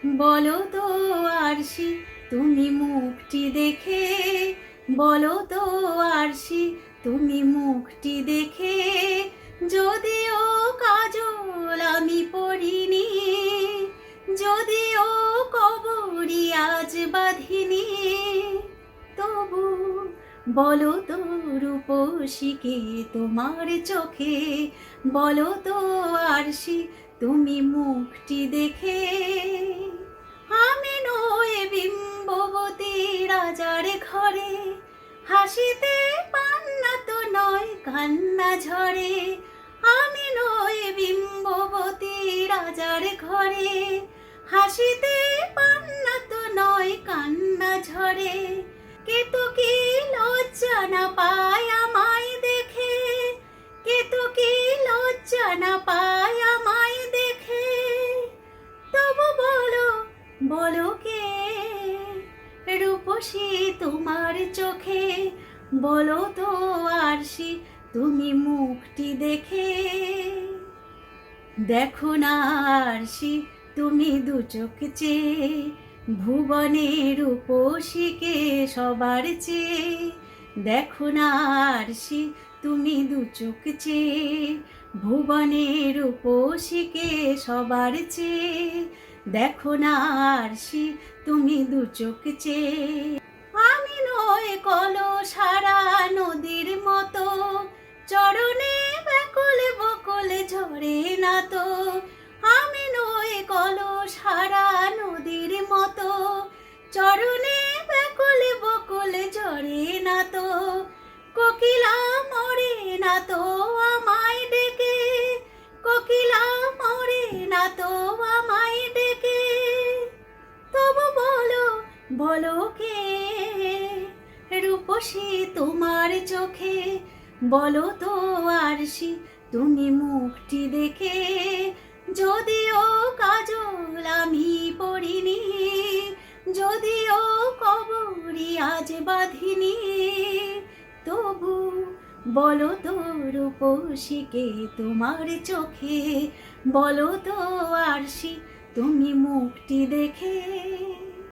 বলো তো আরশি তুমি মুখটি দেখে, বলো তো আরশি তুমি মুখটি দেখে, যদিও কাজল আমি পরিনি, যদিও কবরি আজ বাঁধিনি, তবু বলো তো রূপসীকে তোমার চোখে, বলো তো আরশি তুমি মুখটি দেখে। আমি নই বিম্ববতী রাজার ঘরে, হাসিতে পান্না তো নয় কান্না ঝরে। আমি নই বিম্ববতী রাজার ঘরে, হাসিতে পান্না তো নয় কান্না ঝরে। কে তো কি লজ্জা না পায় আমায় দেখে, কে তো কি লজ্জা না পায় আমায় দেখে, তবু বলো বলো কে রূপসী তোমার চোখে, বলো তো আরশি তুমি মুখটি দেখে। দেখো না আরশি তুমি দু চোখ চেয়ে, ভুবনের রূপসীকে সবার চেয়ে। দেখো না আরশি তুমি দু চোখ চেয়ে, ভুবনের রূপসীকে সবার চেয়ে। দেখো না আরশি তুমি দু চোখ চেয়ে। আমি নই কলসারা নদীর মতো, চরণে ব্যাকুল বকুল ঝরে না তো। আমি নই কলসারা নদীর মতো, চরণে ব্যাকুল বকুল ঝরে না তো। কোকিলা মরে না তো আমায় ডেকে, কোকিলা মরে না তো আমায় ডেকে, তবু বলো বলো কে রূপসী তোমার চোখে, বলো তো আরশি তুমি মুখটি দেখে। যদিও কাজল আমি পরিনি, যদিও কবরি আজ বাঁধিনি, তবু বলো তো রূপসীকে তোমার চোখে, বলো তো আরশি তুমি মুখটি দেখে।